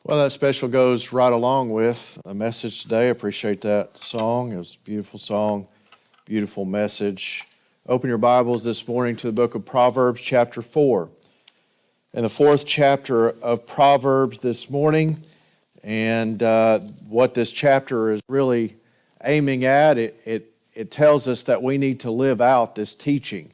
Well, that special goes right along with the message today. I appreciate that song. It was a beautiful song, beautiful message. Open your Bibles this morning to the book of Proverbs, chapter 4. In the fourth chapter of Proverbs this morning, and what this chapter is really aiming at, it tells us that we need to live out this teaching.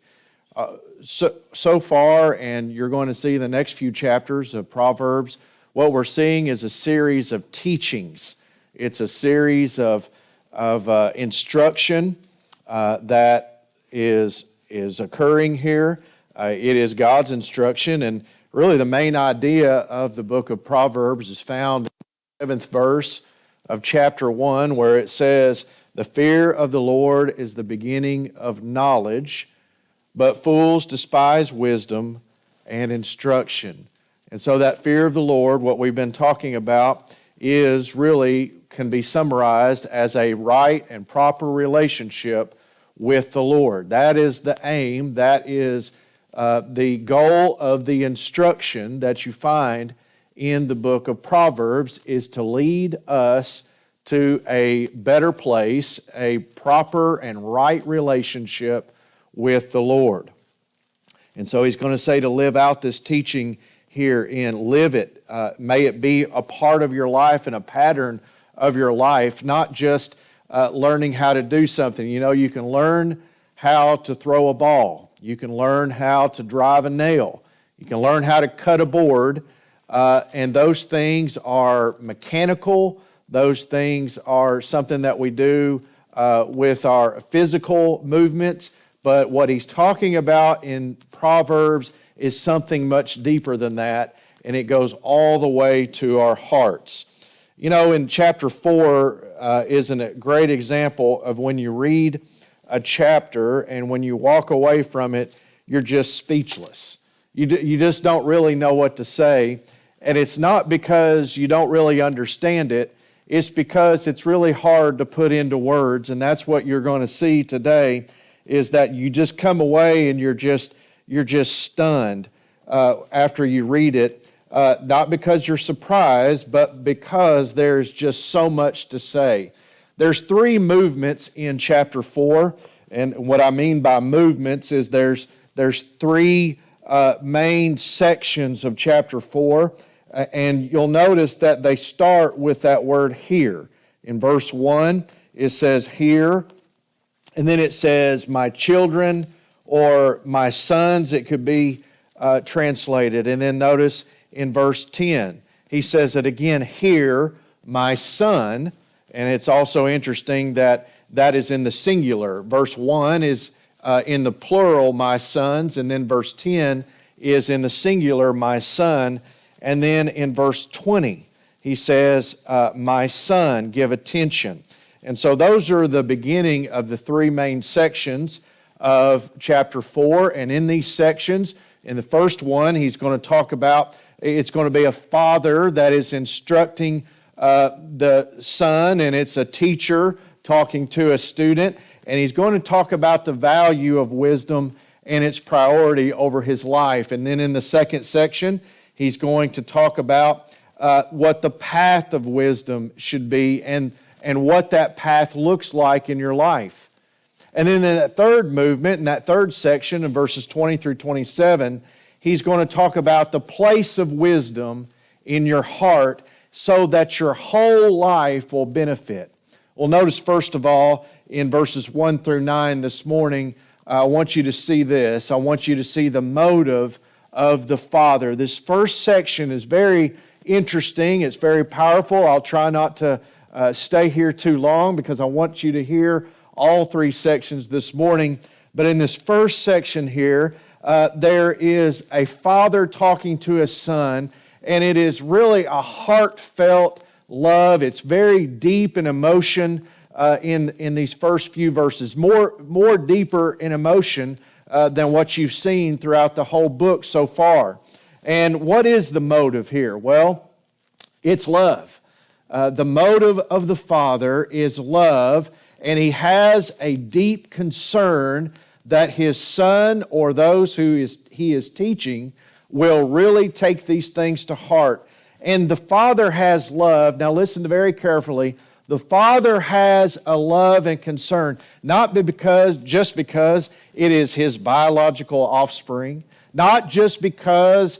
So far, and you're going to see the next few chapters of Proverbs, what we're seeing is a series of teachings. It's a series of instruction that is occurring here. It is God's instruction, and really the main idea of the book of Proverbs is found in the 7th verse of chapter 1, where it says, "The fear of the Lord is the beginning of knowledge, but fools despise wisdom and instruction." And so that fear of the Lord, what we've been talking about, can be summarized as a right and proper relationship with the Lord. That is the aim, that is the goal of the instruction that you find in the book of Proverbs, is to lead us to a better place, a proper and right relationship with the Lord. And so he's going to say to live out this teaching herein. Live it. May it be a part of your life and a pattern of your life, not just learning how to do something. You know, you can learn how to throw a ball. You can learn how to drive a nail. You can learn how to cut a board. And those things are mechanical. Those things are something that we do with our physical movements. But what he's talking about in Proverbs is something much deeper than that, and it goes all the way to our hearts. You know, in chapter 4 is a great example of when you read a chapter and when you walk away from it, you're just speechless. You just don't really know what to say, and it's not because you don't really understand it, it's because it's really hard to put into words, and that's what you're going to see today, is that you just come away and you're just stunned after you read it, not because you're surprised, but because there's just so much to say. There's 3 movements in chapter 4, and what I mean by movements is there's 3 main sections of chapter 4, and you'll notice that they start with that word "here." In verse 1, it says "hear," and then it says "my children," or "my sons," it could be translated. And then notice in verse 10, he says it again, "hear, my son," and it's also interesting that that is in the singular. Verse 1 is in the plural, "my sons," and then verse 10 is in the singular, "my son." And then in verse 20, he says, "my son, give attention." And so those are the beginning of the 3 main sections of chapter 4, and in these sections, in the first one, he's going to talk about, it's going to be a father that is instructing the son, and it's a teacher talking to a student, and he's going to talk about the value of wisdom and its priority over his life. And then in the second section, he's going to talk about what the path of wisdom should be and what that path looks like in your life. And then in that third movement, in that third section, in verses 20 through 27, he's going to talk about the place of wisdom in your heart so that your whole life will benefit. Well, notice first of all, in verses 1 through 9 this morning, I want you to see this. I want you to see the motive of the Father. This first section is very interesting. It's very powerful. I'll try not to stay here too long because I want you to hear all three sections this morning. But in this first section here, there is a father talking to his son, and it is really a heartfelt love. It's very deep in emotion in these first few verses, more deeper in emotion than what you've seen throughout the whole book so far. And what is the motive here? Well, it's love. The motive of the Father is love, and He has a deep concern that His Son or those who He is teaching will really take these things to heart. And the Father has love. Now listen very carefully. The Father has a love and concern, not just because it is His biological offspring, not just because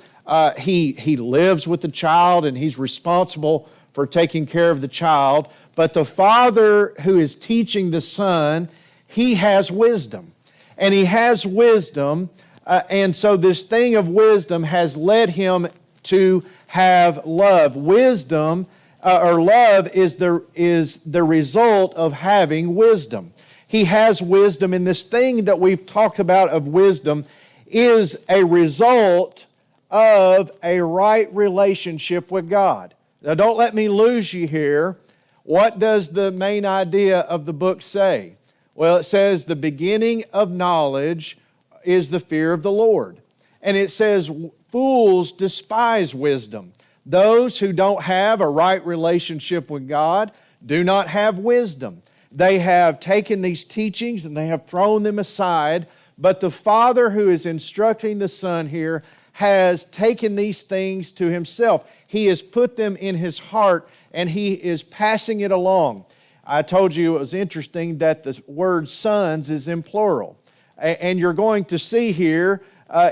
He lives with the child and He's responsible for taking care of the child, but the Father who is teaching the Son, He has wisdom. And He has wisdom, and so this thing of wisdom has led Him to have love. Wisdom or love is the result of having wisdom. He has wisdom, and this thing that we've talked about of wisdom is a result of a right relationship with God. Now don't let me lose you here. What does the main idea of the book say? Well, it says the beginning of knowledge is the fear of the Lord. And it says fools despise wisdom. Those who don't have a right relationship with God do not have wisdom. They have taken these teachings and they have thrown them aside, but the Father who is instructing the Son here has taken these things to Himself. He has put them in His heart and He is passing it along. I told you it was interesting that the word sons is in plural. And you're going to see here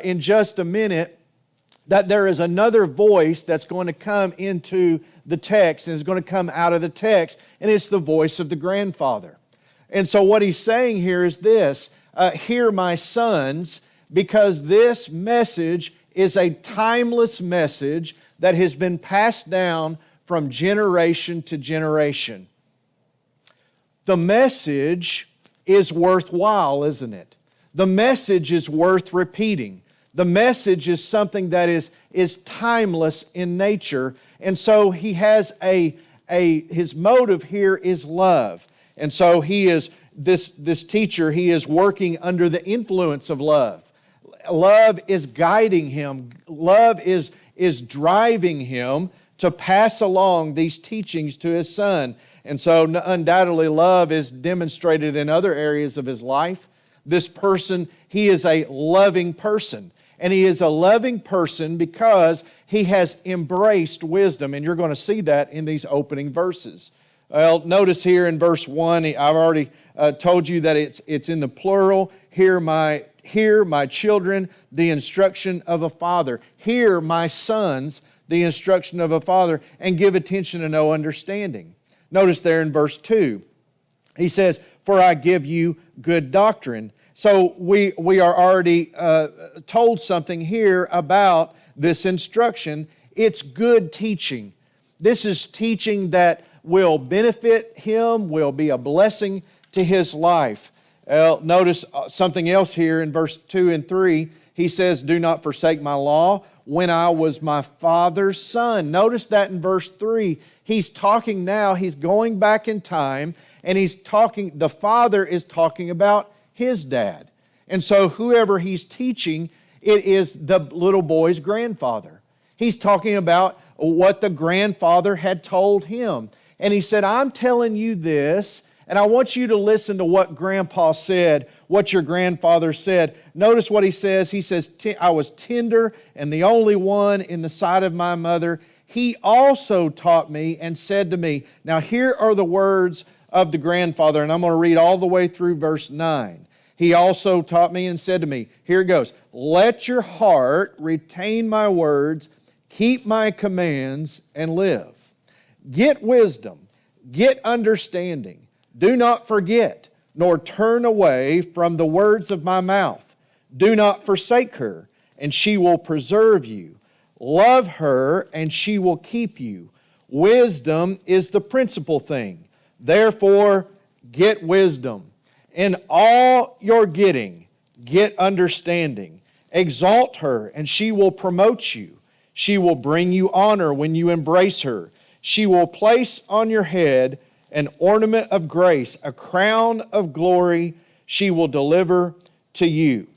in just a minute that there is another voice that's going to come into the text and is going to come out of the text, and it's the voice of the grandfather. And so what he's saying here is this, hear my sons, because this message is a timeless message that has been passed down from generation to generation. The message is worthwhile, isn't it? The message is worth repeating. The message is something that is timeless in nature. And so he has his motive here is love. And so he is, this teacher, he is working under the influence of love. Love is guiding him. Love is driving him to pass along these teachings to his son. And so undoubtedly love is demonstrated in other areas of his life. This person, he is a loving person. And he is a loving person because he has embraced wisdom. And you're going to see that in these opening verses. Well, notice here in verse 1, I've already told you that it's in the plural. Hear my children, the instruction of a father. Hear my sons, the instruction of a father, and give attention and no understanding. Notice there in verse 2, he says, for I give you good doctrine. So we are already told something here about this instruction. It's good teaching. This is teaching that will benefit him, will be a blessing to his life. Notice something else here in verse 2 and 3. He says, do not forsake my law when I was my father's son. Notice that in verse 3. He's talking now, he's going back in time, and the father is talking about his dad. And so whoever he's teaching, it is the little boy's grandfather. He's talking about what the grandfather had told him. And he said, I'm telling you this, and I want you to listen to what Grandpa said, what your grandfather said. Notice what he says. He says, I was tender and the only one in the sight of my mother. He also taught me and said to me. Now here are the words of the grandfather, and I'm going to read all the way through verse 9. He also taught me and said to me, here it goes, let your heart retain my words, keep my commands, and live. Get wisdom, get understanding. Do not forget, nor turn away from the words of my mouth. Do not forsake her, and she will preserve you. Love her, and she will keep you. Wisdom is the principal thing. Therefore, get wisdom. In all your getting, get understanding. Exalt her, and she will promote you. She will bring you honor when you embrace her. She will place on your head an ornament of grace, a crown of glory she will deliver to you.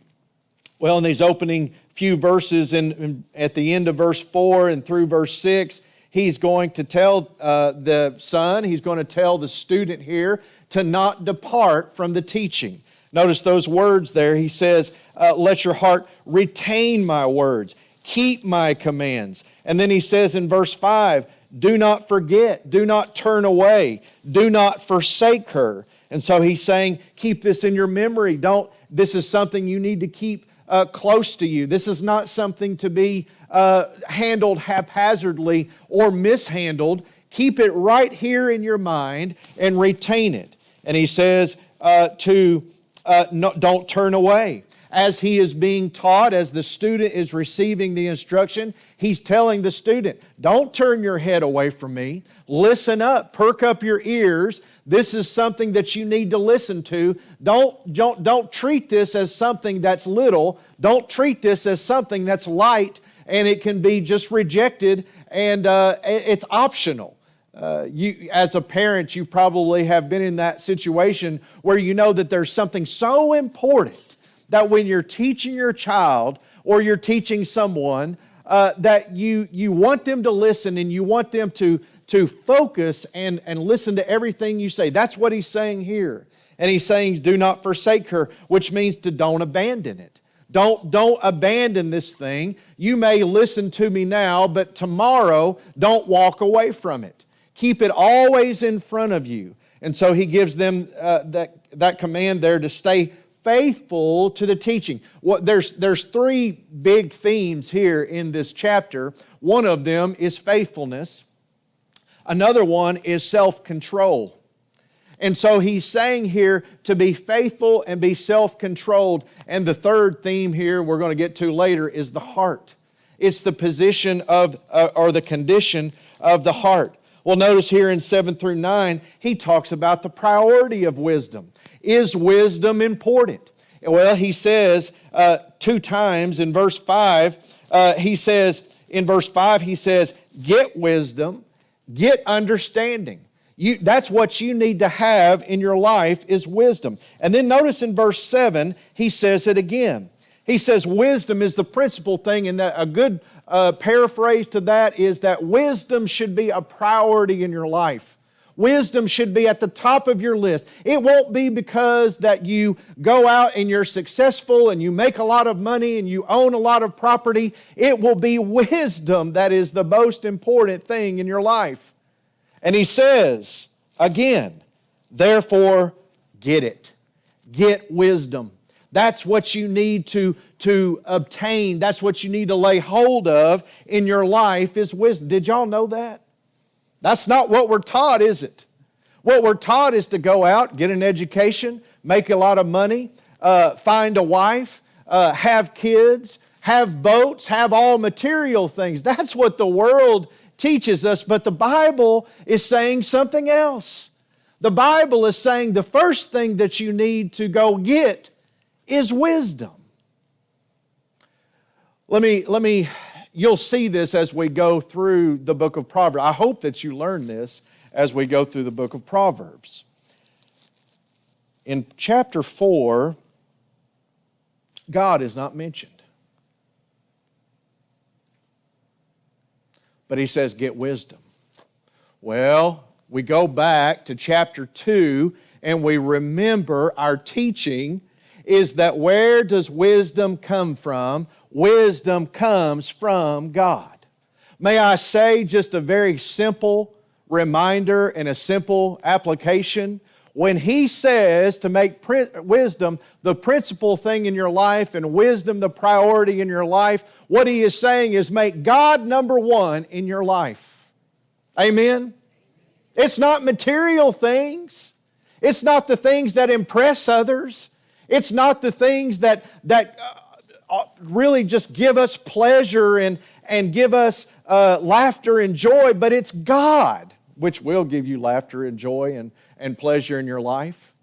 Well, in these opening few verses, at the end of verse 4 and through verse 6, he's going to tell the son, he's going to tell the student here to not depart from the teaching. Notice those words there. He says, let your heart retain my words, keep my commands. And then he says in verse 5, do not forget, do not turn away, do not forsake her. And so he's saying, keep this in your memory. This is something you need to keep close to you. This is not something to be handled haphazardly or mishandled. Keep it right here in your mind and retain it. And he says don't turn away. As he is being taught, as the student is receiving the instruction, he's telling the student, don't turn your head away from me. Listen up, perk up your ears. This is something that you need to listen to. Don't treat this as something that's little. Don't treat this as something that's light and it can be just rejected and it's optional. As a parent, you probably have been in that situation where you know that there's something so important that when you're teaching your child or you're teaching someone, that you want them to listen and you want them to focus and listen to everything you say. That's what he's saying here. And he's saying, do not forsake her, which means to don't abandon it. Don't abandon this thing. You may listen to me now, but tomorrow don't walk away from it. Keep it always in front of you. And so he gives them that command there to stay faithful to the teaching. There's three big themes here in this chapter. One of them is faithfulness. Another one is self-control. And so he's saying here to be faithful and be self-controlled. And the third theme here we're going to get to later is the heart. It's the position of, or the condition of the heart. Well, notice here in 7 through 9, he talks about the priority of wisdom. Is wisdom important? Well, he says 2 times in verse 5, he says, get wisdom, get understanding. That's what you need to have in your life is wisdom. And then notice in verse 7, he says it again. He says wisdom is the principal thing, and that a good paraphrase to that is that wisdom should be a priority in your life. Wisdom should be at the top of your list. It won't be because that you go out and you're successful and you make a lot of money and you own a lot of property. It will be wisdom that is the most important thing in your life. And he says, again, therefore, get it. Get wisdom. That's what you need to obtain. That's what you need to lay hold of in your life is wisdom. Did y'all know that? That's not what we're taught, is it? What we're taught is to go out, get an education, make a lot of money, find a wife, have kids, have boats, have all material things. That's what the world teaches us, but the Bible is saying something else. The Bible is saying the first thing that you need to go get is wisdom. You'll see this as we go through the book of Proverbs. I hope that you learn this as we go through the book of Proverbs. In chapter 4, God is not mentioned. But he says, get wisdom. Well, we go back to chapter 2 and we remember our teaching is that where does wisdom come from? Wisdom comes from God. May I say just a very simple reminder and a simple application? When he says to make wisdom the principal thing in your life and wisdom the priority in your life, what he is saying is make God number one in your life. Amen? It's not material things. It's not the things that impress others. It's not the things that really just give us pleasure and give us laughter and joy, but it's God which will give you laughter and joy and pleasure in your life.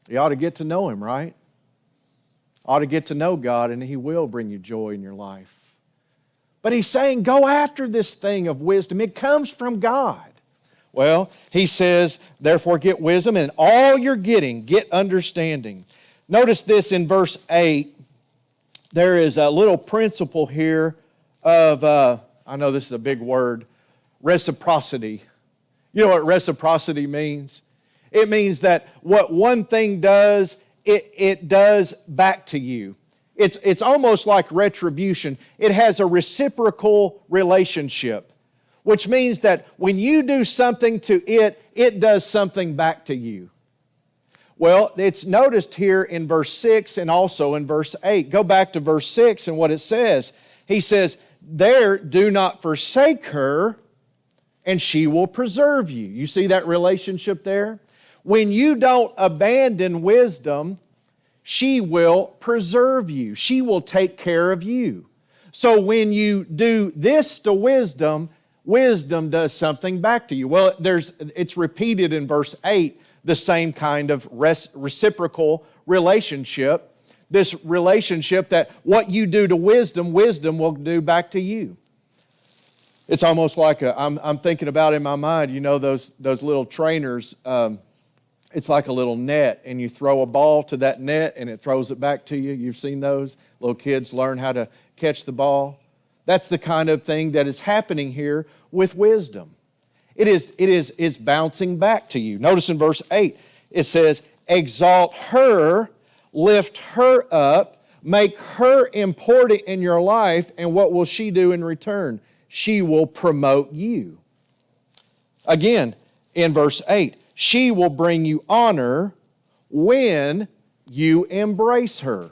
You ought to get to know Him, right? Ought to get to know God, and He will bring you joy in your life. But He's saying, go after this thing of wisdom. It comes from God. Well, He says, therefore get wisdom, and in all you're getting, get understanding. Notice this in verse 8. There is a little principle here of, I know this is a big word, reciprocity. You know what reciprocity means? It means that what one thing does, it does back to you. It's almost like retribution. It has a reciprocal relationship, which means that when you do something to it, it does something back to you. Well, it's noticed here in verse 6 and also in verse 8. Go back to verse 6 and what it says. He says, there, do not forsake her, and she will preserve you. You see that relationship there? When you don't abandon wisdom, she will preserve you. She will take care of you. So when you do this to wisdom, wisdom does something back to you. Well, it's repeated in verse 8, the same kind of reciprocal relationship. This relationship that what you do to wisdom, wisdom will do back to you. It's almost like I'm thinking about in my mind, you know, those little trainers. It's like a little net, and you throw a ball to that net, and it throws it back to you. You've seen those? Little kids learn how to catch the ball. That's the kind of thing that is happening here with wisdom. It's bouncing back to you. Notice in verse 8, it says, exalt her, lift her up, make her important in your life, and what will she do in return? She will promote you. Again, in verse 8, she will bring you honor when you embrace her.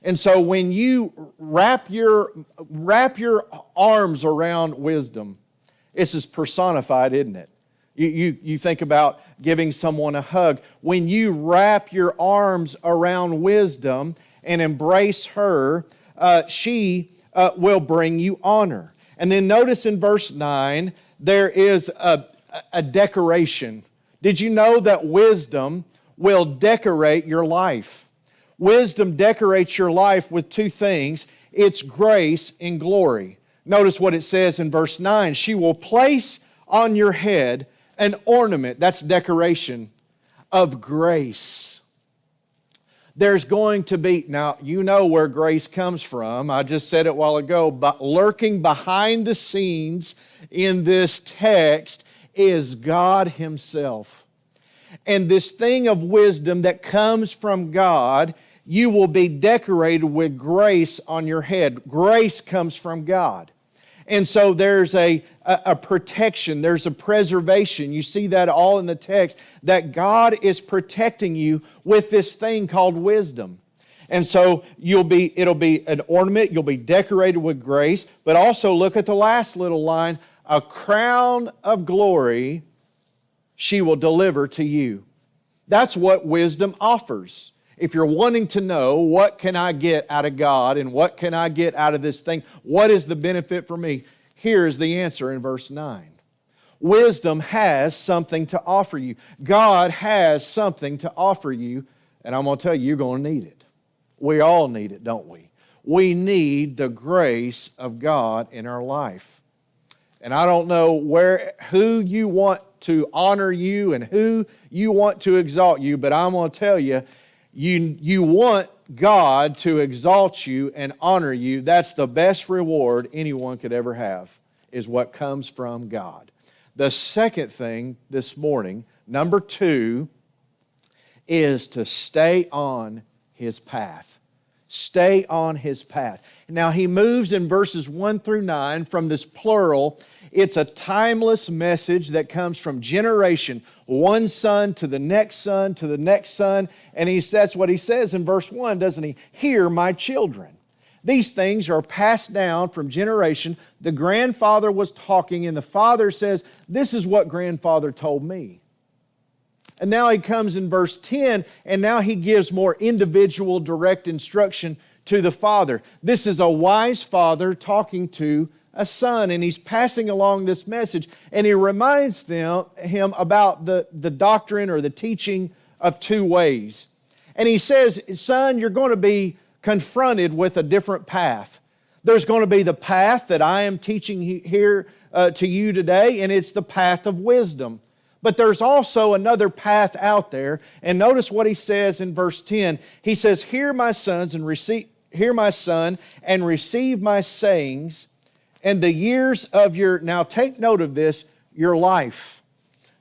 And so when you wrap your arms around wisdom, this is personified, isn't it? You think about giving someone a hug. When you wrap your arms around wisdom and embrace her, she will bring you honor. And then notice in verse 9, there is a decoration. Did you know that wisdom will decorate your life? Wisdom decorates your life with two things. It's grace and glory. Notice what it says in verse 9. She will place on your head an ornament, that's decoration, of grace. There's going to be, now you know where grace comes from. I just said it a while ago, but lurking behind the scenes in this text is God Himself. And this thing of wisdom that comes from God, you will be decorated with grace on your head. Grace comes from God. And so there's a protection, there's a preservation. You see that all in the text, that God is protecting you with this thing called wisdom. And so it'll be an ornament, you'll be decorated with grace, but also look at the last little line, a crown of glory she will deliver to you. That's what wisdom offers. If you're wanting to know, what can I get out of God and what can I get out of this thing? What is the benefit for me? Here is the answer in verse 9. Wisdom has something to offer you. God has something to offer you, and I'm going to tell you, you're going to need it. We all need it, don't we? We need the grace of God in our life. And I don't know who you want to honor you and who you want to exalt you, but I'm going to tell you, you want God to exalt you and honor you. That's the best reward anyone could ever have, is what comes from God. The second thing this morning, number 2, is to stay on His path. Stay on His path. Now He moves in verses 1 through 9 from this plural. It's a timeless message that comes from generation, one son to the next son to the next son. And that's what He says in verse 1, doesn't He? Hear, my children. These things are passed down from generation. The grandfather was talking, and the father says, this is what grandfather told me. And now he comes in verse 10, and now he gives more individual direct instruction to the father. This is a wise father talking to a son, and he's passing along this message, and he reminds him about the doctrine or the teaching of two ways. And he says, son, you're going to be confronted with a different path. There's going to be the path that I am teaching here to you today, and it's the path of wisdom. But there's also another path out there, and notice what he says in verse 10. He says, hear my son, and receive my sayings, and the years of your, now take note of this, your life.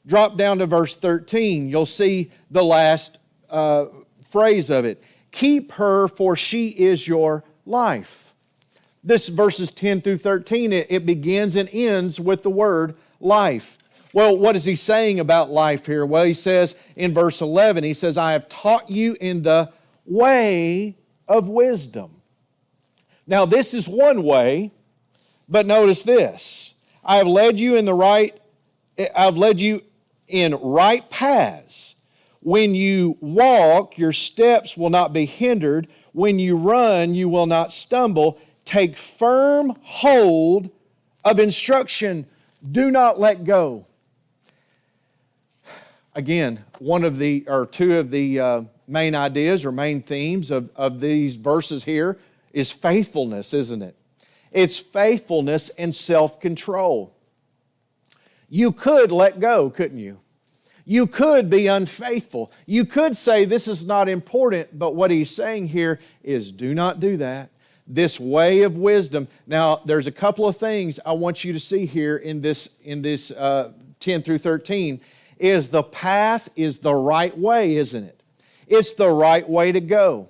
Drop down to verse 13. You'll see the last phrase of it. Keep her, for she is your life. This verses 10 through 13, it begins and ends with the word life. Well, what is he saying about life here? Well, he says in verse 11, he says, I have taught you in the way of wisdom. Now, this is one way, but notice this. I've led you in right paths. When you walk, your steps will not be hindered. When you run, you will not stumble. Take firm hold of instruction. Do not let go. Again, two of the main ideas or main themes of these verses here is faithfulness, isn't it? It's faithfulness and self-control. You could let go, couldn't you? You could be unfaithful. You could say this is not important, but what he's saying here is do not do that. This way of wisdom. Now, there's a couple of things I want you to see here in this 10 through 13. Is the path is the right way, isn't it? It's the right way to go.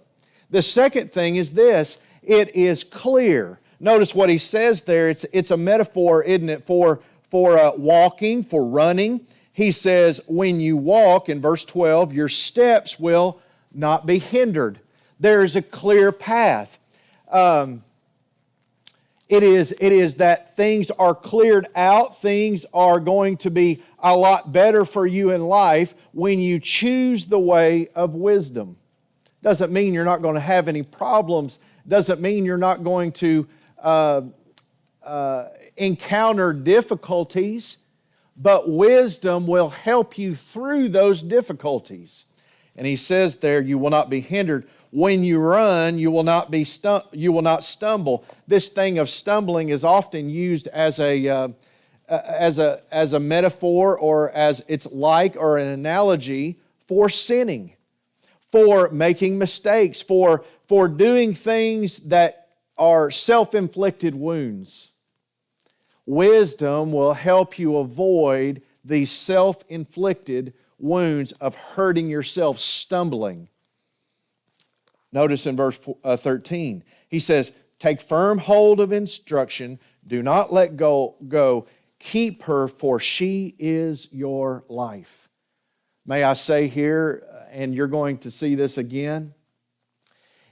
The second thing is this, it is clear. Notice what he says there, it's a metaphor, isn't it, for walking, for running. He says, when you walk, in verse 12, your steps will not be hindered. There's a clear path. It is that things are cleared out, things are going to be a lot better for you in life when you choose the way of wisdom. Doesn't mean you're not going to have any problems. Doesn't mean you're not going to encounter difficulties, but wisdom will help you through those difficulties. And he says there, you will not be hindered. When you run, you will not stumble. This thing of stumbling is often used as a metaphor or as it's like or an analogy for sinning, for making mistakes, for doing things that are self-inflicted wounds. Wisdom will help you avoid these self-inflicted wounds of hurting yourself, stumbling. Notice in verse 13, he says, take firm hold of instruction, do not let go, keep her, for she is your life. May I say here, and you're going to see this again,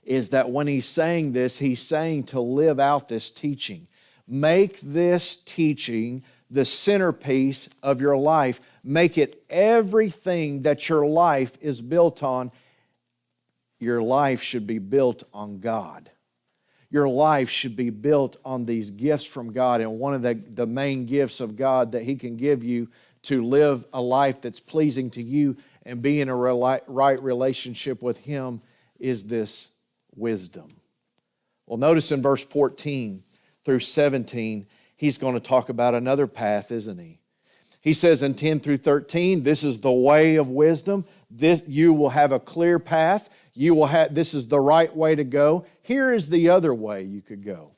is that when he's saying this, he's saying to live out this teaching. Make this teaching the centerpiece of your life. Make it everything that your life is built on. Your life should be built on God. Your life should be built on these gifts from God. And one of the main gifts of God that He can give you to live a life that's pleasing to you and be in a right relationship with Him is this wisdom. Well, notice in verse 14 through 17, he's going to talk about another path, isn't he? He says in 10 through 13, this is the way of wisdom. You will have a clear path. This is the right way to go. Here is the other way you could go.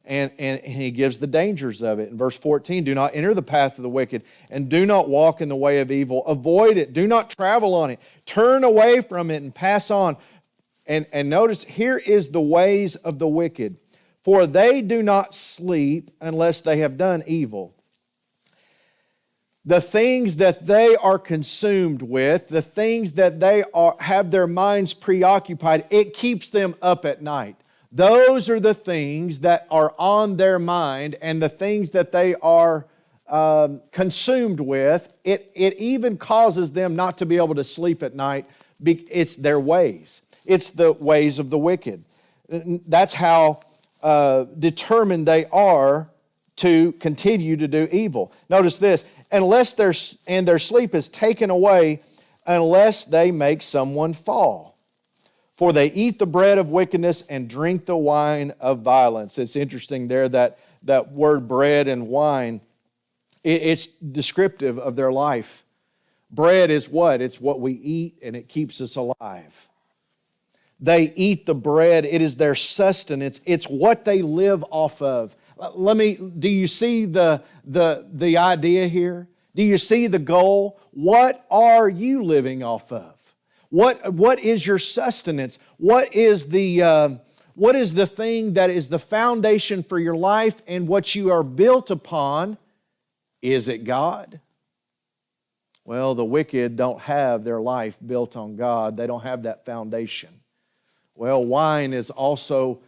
And he gives the dangers of it. In verse 14, do not enter the path of the wicked, and do not walk in the way of evil. Avoid it. Do not travel on it. Turn away from it and pass on. And notice, here is the ways of the wicked. For they do not sleep unless they have done evil. The things that they are consumed with, the things that they have their minds preoccupied, it keeps them up at night. Those are the things that are on their mind and the things that they are consumed with. It even causes them not to be able to sleep at night. It's their ways. It's the ways of the wicked. That's how determined they are to continue to do evil. Notice this, unless their sleep is taken away, unless they make someone fall. For they eat the bread of wickedness and drink the wine of violence. It's interesting there that word bread and wine, it's descriptive of their life. Bread is what? It's what we eat and it keeps us alive. They eat the bread. It is their sustenance. It's what they live off of. Do you see the idea here? Do you see the goal? What are you living off of? What is your sustenance? What is the thing that is the foundation for your life and what you are built upon? Is it God? Well, the wicked don't have their life built on God. They don't have that foundation. Well, wine is also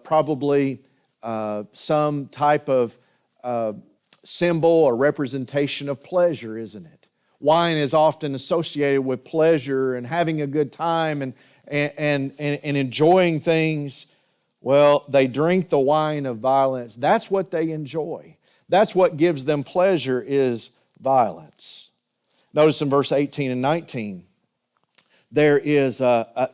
probably some type of symbol or representation of pleasure, isn't it? Wine is often associated with pleasure and having a good time and enjoying things. Well, they drink the wine of violence. That's what they enjoy. That's what gives them pleasure, is violence. Notice in verse 18 and 19, there is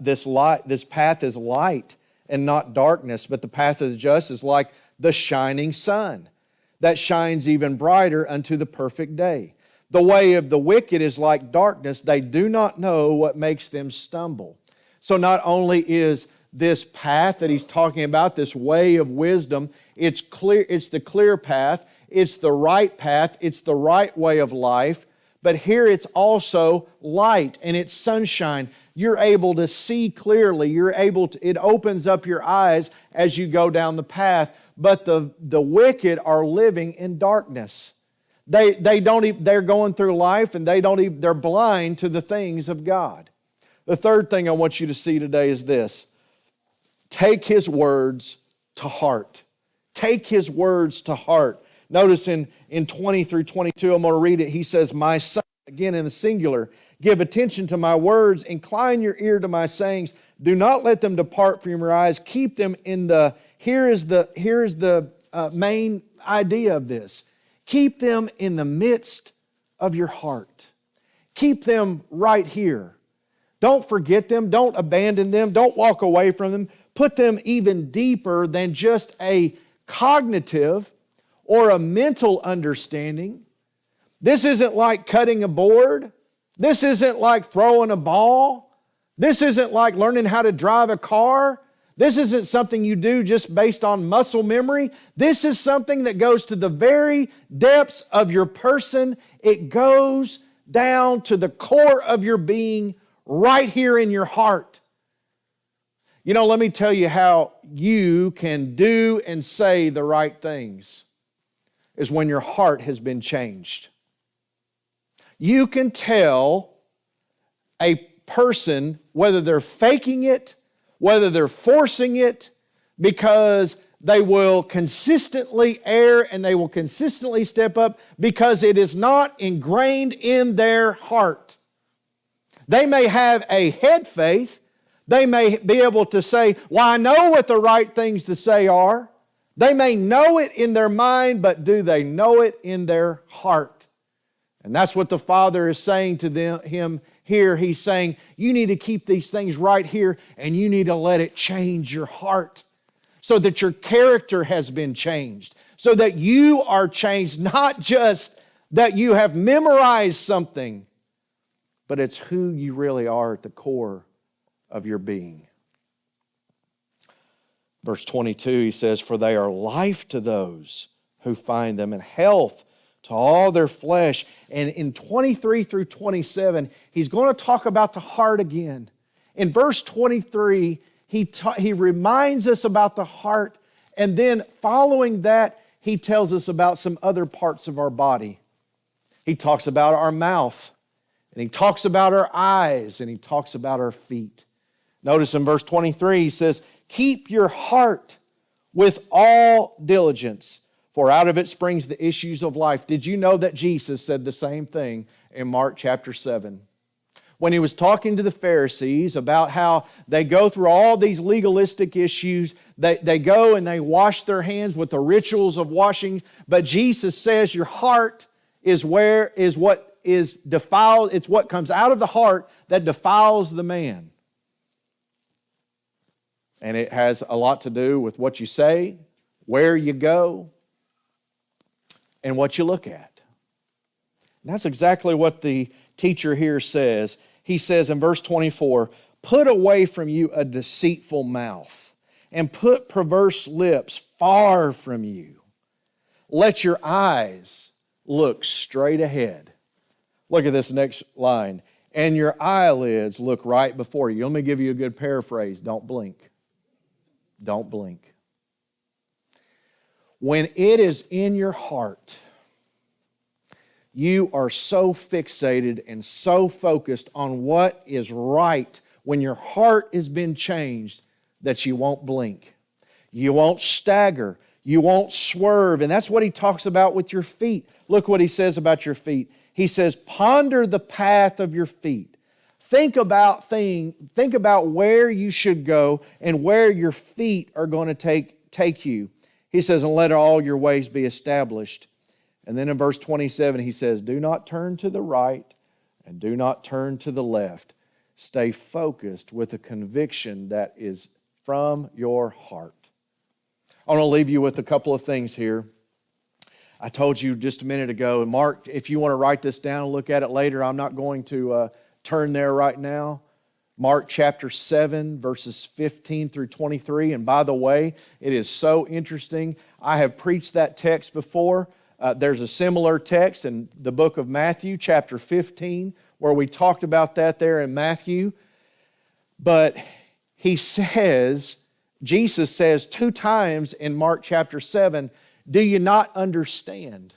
this path is light and not darkness, but the path of the just is like the shining sun that shines even brighter unto the perfect day. The way of the wicked is like darkness. They do not know what makes them stumble. So not only is this path that he's talking about, this way of wisdom, it's clear, it's the clear path, it's the right path, it's the right way of life, but here it's also light and it's sunshine. You're able to see clearly. It opens up your eyes as you go down the path. But the wicked are living in darkness. They're going through life and they're blind to the things of God. The third thing I want you to see today is this. Take His words to heart. Take His words to heart. Notice in 20 through 22, I'm going to read it. He says, "My son," again in the singular, "give attention to my words, incline your ear to my sayings. Do not let them depart from your eyes. Keep them in the," here is the main idea of this. Keep them in the midst of your heart. Keep them right here. Don't forget them. Don't abandon them. Don't walk away from them. Put them even deeper than just a cognitive or a mental understanding. This isn't like cutting a board. This isn't like throwing a ball. This isn't like learning how to drive a car. This isn't something you do just based on muscle memory. This is something that goes to the very depths of your person. It goes down to the core of your being, right here in your heart. You know, let me tell you how you can do and say the right things, is when your heart has been changed. You can tell a person whether they're faking it, whether they're forcing it, because they will consistently err and they will consistently step up because it is not ingrained in their heart. They may have a head faith. They may be able to say, "Well, I know what the right things to say are." They may know it in their mind, but do they know it in their heart? And that's what the Father is saying to him here. He's saying, you need to keep these things right here and you need to let it change your heart so that your character has been changed, so that you are changed, not just that you have memorized something, but it's who you really are at the core of your being. Verse 22, he says, "For they are life to those who find them, and health to all their flesh." And in 23 through 27, he's going to talk about the heart again. In verse 23, he reminds us about the heart, and then following that, he tells us about some other parts of our body. He talks about our mouth, and he talks about our eyes, and he talks about our feet. Notice in verse 23, he says, "Keep your heart with all diligence, For out of it springs the issues of life. Did you know that Jesus said the same thing in Mark chapter 7? When he was talking to the Pharisees about how they go through all these legalistic issues, they go and they wash their hands with the rituals of washing, but Jesus says your heart is what is defiled. It's what comes out of the heart that defiles the man. And it has a lot to do with what you say, where you go, and what you look at. And that's exactly what the teacher here says. He says in verse 24, put away from you a deceitful mouth, and put perverse lips far from you. Let your eyes look straight ahead. Look at this next line. And your eyelids look right before you. Let me give you a good paraphrase. Don't blink. Don't blink. When it is in your heart, you are so fixated and so focused on what is right when your heart has been changed that you won't blink. You won't stagger. You won't swerve. And that's what he talks about with your feet. Look what he says about your feet. He says, ponder the path of your feet. Think about where you should go and where your feet are going to take you. He says, and let all your ways be established. And then in verse 27, he says, do not turn to the right and do not turn to the left. Stay focused with a conviction that is from your heart. I want to leave you with a couple of things here. I told you just a minute ago, and Mark, if you want to write this down and look at it later, I'm not going to turn there right now. Mark chapter 7, verses 15 through 23. And by the way, it is so interesting. I have preached that text before. There's a similar text in the book of Matthew, chapter 15, where we talked about that there in Matthew. But Jesus says 2 times in Mark chapter 7, do you not understand?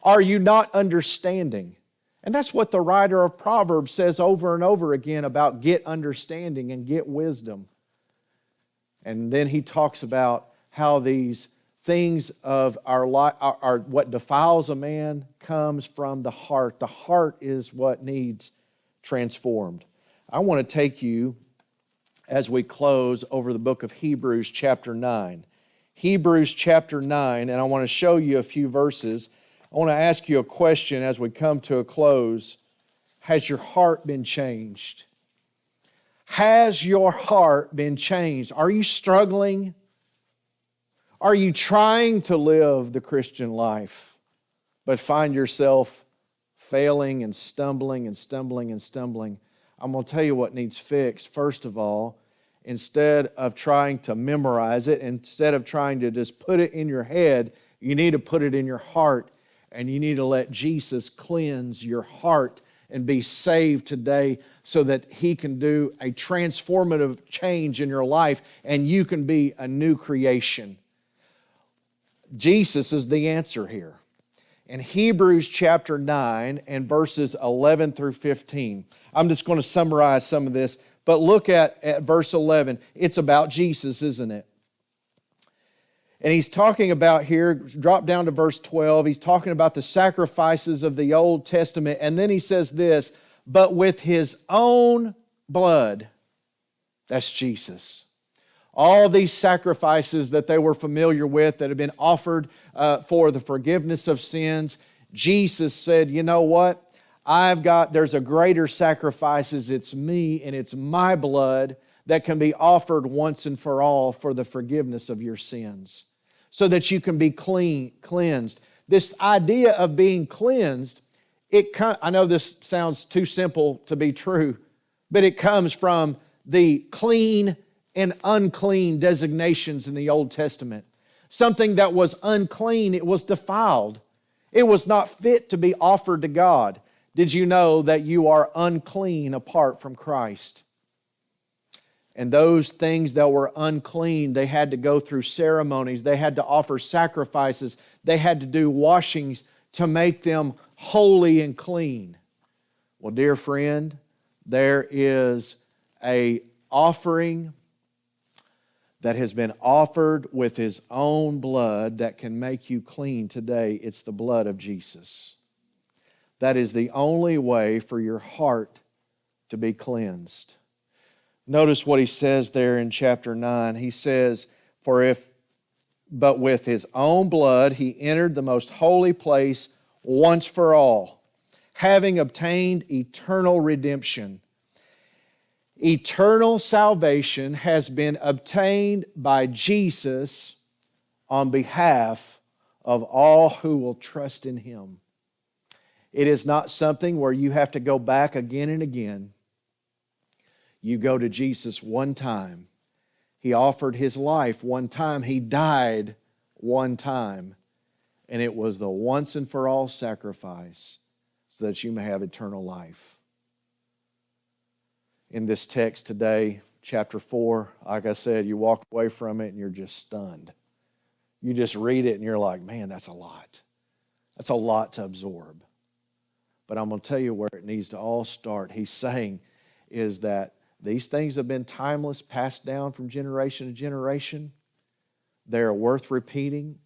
Are you not understanding? And that's what the writer of Proverbs says over and over again about get understanding and get wisdom. And then he talks about how these things of our life, what defiles a man comes from the heart. The heart is what needs transformed. I want to take you, as we close, over the book of Hebrews chapter 9. Hebrews chapter 9, and I want to show you a few verses. I want to ask you a question as we come to a close. Has your heart been changed? Has your heart been changed? Are you struggling? Are you trying to live the Christian life, but find yourself failing and stumbling and stumbling and stumbling? I'm going to tell you what needs fixed. First of all, instead of trying to memorize it, instead of trying to just put it in your head, you need to put it in your heart. And you need to let Jesus cleanse your heart and be saved today so that He can do a transformative change in your life and you can be a new creation. Jesus is the answer here. In Hebrews chapter 9 and verses 11 through 15, I'm just going to summarize some of this, but look at verse 11. It's about Jesus, isn't it? And he's talking about here, drop down to verse 12, he's talking about the sacrifices of the Old Testament. And then he says this, but with His own blood, that's Jesus. All these sacrifices that they were familiar with that have been offered for the forgiveness of sins, Jesus said, you know what? There's a greater sacrifices. It's me and it's my blood that can be offered once and for all for the forgiveness of your sins, so that you can be cleansed. This idea of being cleansed, I know this sounds too simple to be true, but it comes from the clean and unclean designations in the Old Testament. Something that was unclean, it was defiled. It was not fit to be offered to God. Did you know that you are unclean apart from Christ? And those things that were unclean, they had to go through ceremonies. They had to offer sacrifices. They had to do washings to make them holy and clean. Well, dear friend, there is an offering that has been offered with His own blood that can make you clean today. It's the blood of Jesus. That is the only way for your heart to be cleansed. Notice what he says there in chapter 9. He says, but with His own blood He entered the most holy place once for all, having obtained eternal redemption. Eternal salvation has been obtained by Jesus on behalf of all who will trust in Him. It is not something where you have to go back again and again. You go to Jesus one time. He offered His life one time. He died one time. And it was the once and for all sacrifice so that you may have eternal life. In this text today, chapter 4, like I said, you walk away from it and you're just stunned. You just read it and you're like, man, that's a lot. That's a lot to absorb. But I'm going to tell you where it needs to all start. He's saying is that these things have been timeless, passed down from generation to generation. They're worth repeating.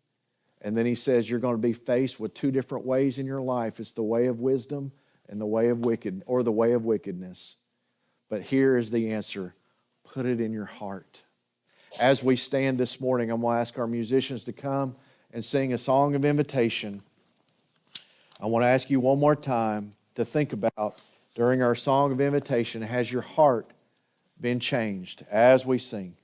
And then he says you're going to be faced with two different ways in your life. It's the way of wisdom and the way of the way of wickedness. But here is the answer. Put it in your heart. As we stand this morning, I'm going to ask our musicians to come and sing a song of invitation. I want to ask you one more time to think about, during our song of invitation, has your heart been changed as we sing?